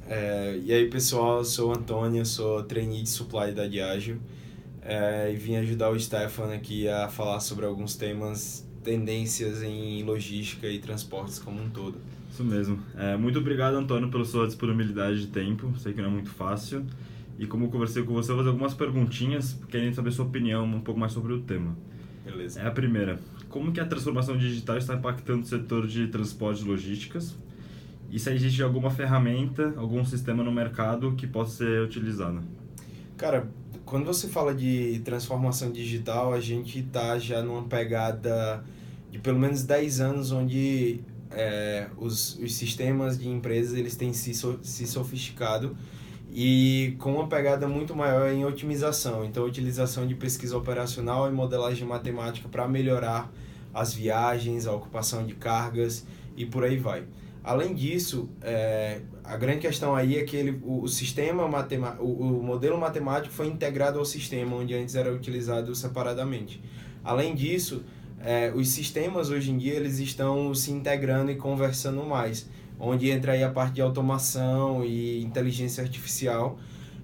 E aí, pessoal, eu sou o Antônio, sou trainee de Supply da Diageo, e vim ajudar o Stefan aqui a falar sobre alguns temas, tendências em logística e transportes como um todo. Isso mesmo. Muito obrigado, Antônio, pela sua disponibilidade de tempo. Sei que não é muito fácil. E como eu conversei com você, eu vou fazer algumas perguntinhas, querendo saber sua opinião um pouco mais sobre o tema. Beleza. A primeira, como que a transformação digital está impactando o setor de transporte e logísticas? E se existe alguma ferramenta, algum sistema no mercado que possa ser utilizado? Cara, quando você fala de transformação digital, a gente tá já numa pegada de pelo menos 10 anos onde os sistemas de empresas eles têm se sofisticado e com uma pegada muito maior em otimização. Então, utilização de pesquisa operacional e modelagem matemática para melhorar as viagens, a ocupação de cargas e por aí vai. Além disso, a grande questão aí é que o sistema o modelo matemático foi integrado ao sistema, onde antes era utilizado separadamente. Além disso, os sistemas hoje em dia eles estão se integrando e conversando mais, onde entra aí a parte de automação e inteligência artificial,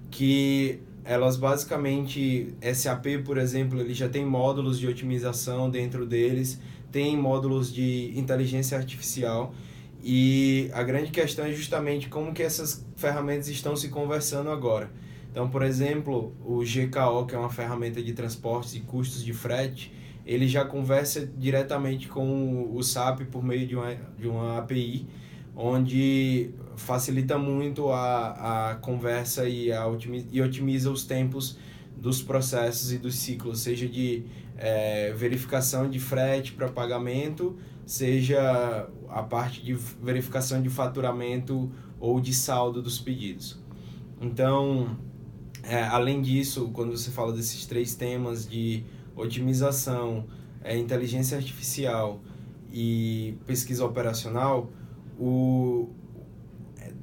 que elas basicamente, SAP, por exemplo, ele já tem módulos de otimização dentro deles, tem módulos de inteligência artificial, e a grande questão é justamente como que essas ferramentas estão se conversando agora. Então, por exemplo, o GKO, que é uma ferramenta de transportes e custos de frete, ele já conversa diretamente com o SAP por meio de uma API, onde facilita muito a conversa e otimiza os tempos dos processos e dos ciclos, seja de verificação de frete para pagamento, seja a parte de verificação de faturamento ou de saldo dos pedidos. Então, além disso, quando você fala desses três temas de otimização, inteligência artificial e pesquisa operacional, o,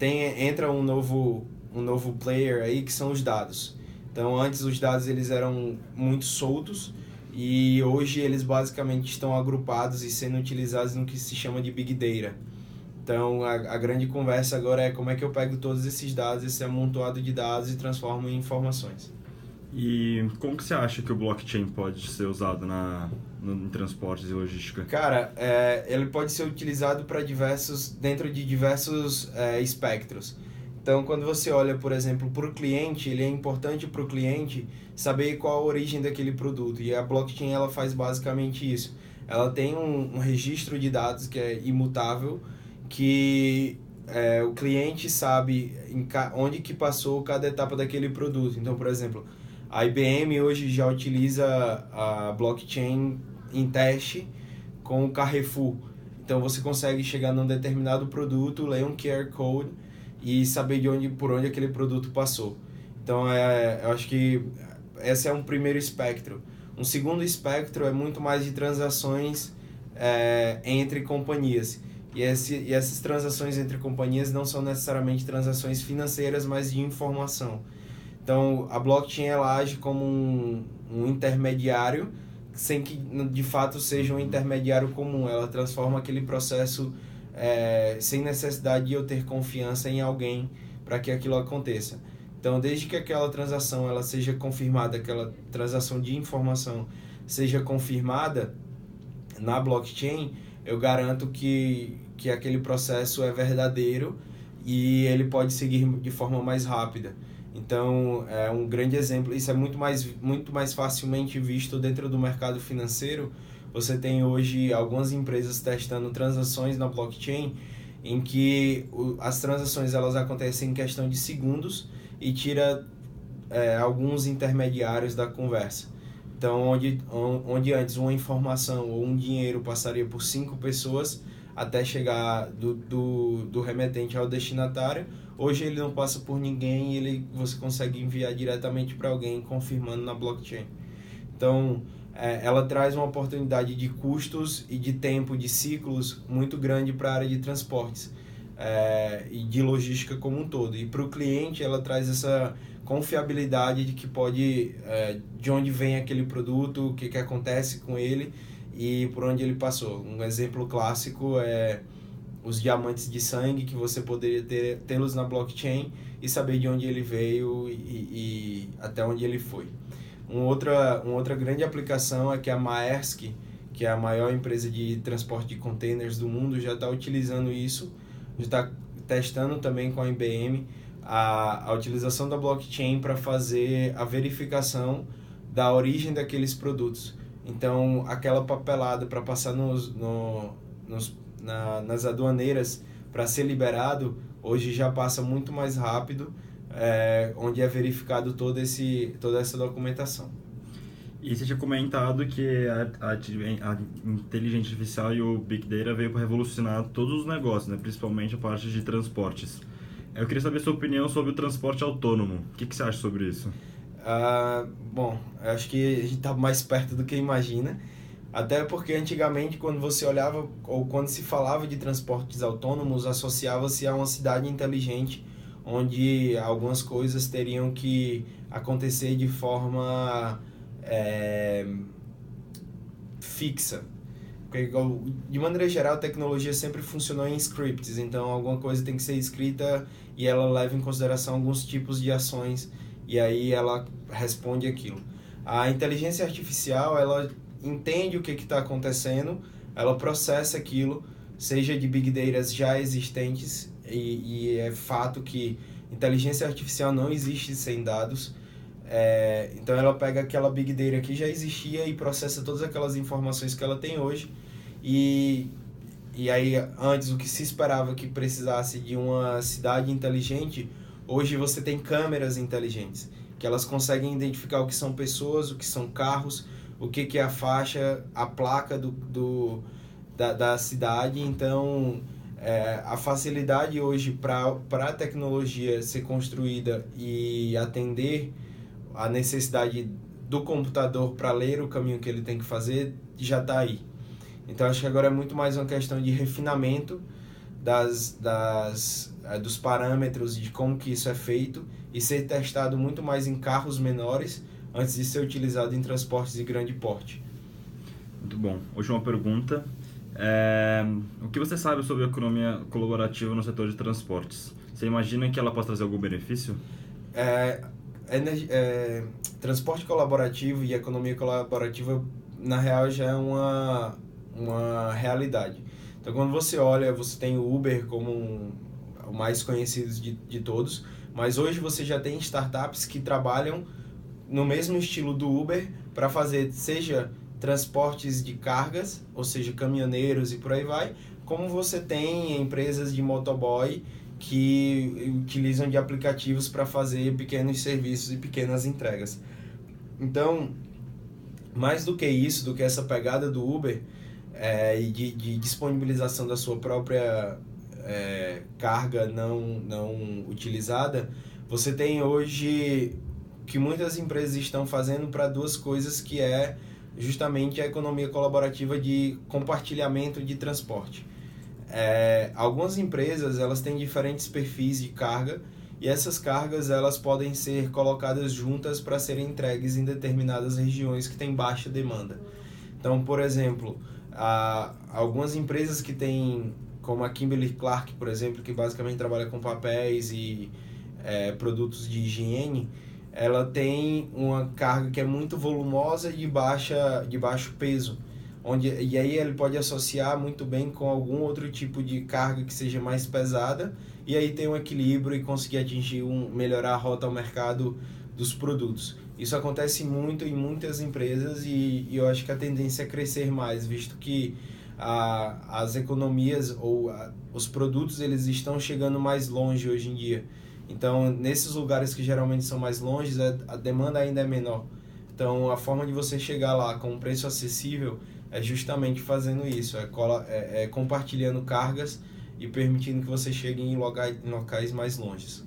entra um novo player aí que são os dados. Então, antes os dados eles eram muito soltos e hoje eles basicamente estão agrupados e sendo utilizados no que se chama de Big Data. Então, a grande conversa agora é como é que eu pego todos esses dados, esse amontoado de dados e transformo em informações. E como que você acha que o blockchain pode ser usado em transportes e logística? Cara, ele pode ser utilizado para dentro de diversos espectros. Então, quando você olha, por exemplo, para o cliente, ele é importante para o cliente saber qual a origem daquele produto. E a blockchain ela faz basicamente isso. Ela tem um registro de dados que é imutável, que o cliente sabe onde que passou cada etapa daquele produto. Então, por exemplo, a IBM hoje já utiliza a blockchain em teste com o Carrefour. Então você consegue chegar num determinado produto, ler um QR Code e saber por onde aquele produto passou. Então eu acho que esse é um primeiro espectro. Um segundo espectro é muito mais de transações entre companhias. E essas transações entre companhias não são necessariamente transações financeiras, mas de informação. Então, a blockchain ela age como um intermediário, sem que de fato seja um intermediário comum. Ela transforma aquele processo sem necessidade de eu ter confiança em alguém para que aquilo aconteça. Então, desde que aquela transação ela seja confirmada, aquela transação de informação seja confirmada na blockchain, eu garanto que aquele processo é verdadeiro e ele pode seguir de forma mais rápida. Então, é um grande exemplo. Isso é muito mais facilmente visto dentro do mercado financeiro. Você tem hoje algumas empresas testando transações na blockchain em que as transações elas acontecem em questão de segundos e tira alguns intermediários da conversa. Então, onde antes uma informação ou um dinheiro passaria por 5 pessoas até chegar do remetente ao destinatário, hoje ele não passa por ninguém e você consegue enviar diretamente para alguém confirmando na blockchain. Então, ela traz uma oportunidade de custos e de tempo, de ciclos muito grande para a área de transportes e de logística como um todo. E para o cliente, ela traz essa confiabilidade de que de onde vem aquele produto, o que acontece com ele e por onde ele passou. Um exemplo clássico é os diamantes de sangue que você poderia tê-los na blockchain e saber de onde ele veio e até onde ele foi. Uma outra grande aplicação é que a Maersk, que é a maior empresa de transporte de containers do mundo, já está utilizando isso, já está testando também com a IBM a utilização da blockchain para fazer a verificação da origem daqueles produtos. Então, aquela papelada para passar nas aduaneiras para ser liberado, hoje já passa muito mais rápido, onde é verificado toda essa documentação. E você tinha comentado que a inteligência artificial e o Big Data veio para revolucionar todos os negócios, né? Principalmente a parte de transportes. Eu queria saber a sua opinião sobre o transporte autônomo. O que você acha sobre isso? Bom, eu acho que a gente está mais perto do que imagina. Até porque antigamente, quando você olhava ou quando se falava de transportes autônomos, associava-se a uma cidade inteligente, onde algumas coisas teriam que acontecer de forma fixa. Porque, de maneira geral, a tecnologia sempre funcionou em scripts, então alguma coisa tem que ser escrita e ela leva em consideração alguns tipos de ações e aí ela responde aquilo. A inteligência artificial, ela entende o que está acontecendo, ela processa aquilo, seja de big data já existentes, e é fato que inteligência artificial não existe sem dados. Então ela pega aquela big data que já existia e processa todas aquelas informações que ela tem hoje, e aí antes o que se esperava que precisasse de uma cidade inteligente, hoje você tem câmeras inteligentes, que elas conseguem identificar o que são pessoas, o que são carros, o que é a faixa, a placa da cidade. Então a facilidade hoje para a tecnologia ser construída e atender a necessidade do computador para ler o caminho que ele tem que fazer já está aí. Então acho que agora é muito mais uma questão de refinamento dos parâmetros de como que isso é feito e ser testado muito mais em carros menores antes de ser utilizado em transportes de grande porte. Muito bom. Última pergunta. O que você sabe sobre a economia colaborativa no setor de transportes? Você imagina que ela pode trazer algum benefício? Transporte colaborativo e economia colaborativa, na real, já é uma realidade. Então, quando você olha, você tem o Uber como o mais conhecido de todos, mas hoje você já tem startups que trabalham no mesmo estilo do Uber para fazer, seja transportes de cargas, ou seja, caminhoneiros e por aí vai, como você tem empresas de motoboy que utilizam de aplicativos para fazer pequenos serviços e pequenas entregas. Então, mais do que isso, do que essa pegada do Uber e de disponibilização da sua própria carga não utilizada, você tem hoje que muitas empresas estão fazendo para duas coisas, que é justamente a economia colaborativa de compartilhamento de transporte. Algumas empresas, elas têm diferentes perfis de carga, e essas cargas elas podem ser colocadas juntas para serem entregues em determinadas regiões que têm baixa demanda. Então, por exemplo, algumas empresas que têm, como a Kimberly-Clark, por exemplo, que basicamente trabalha com papéis e produtos de higiene, ela tem uma carga que é muito volumosa e de baixo peso, e aí ele pode associar muito bem com algum outro tipo de carga que seja mais pesada, e aí ter um equilíbrio e conseguir melhorar a rota ao mercado dos produtos. Isso acontece muito em muitas empresas e eu acho que a tendência é crescer mais, visto que as economias ou os produtos eles estão chegando mais longe hoje em dia. Então, nesses lugares que geralmente são mais longe, a demanda ainda é menor. Então, a forma de você chegar lá com um preço acessível é justamente fazendo isso, compartilhando cargas e permitindo que você chegue em locais mais longes.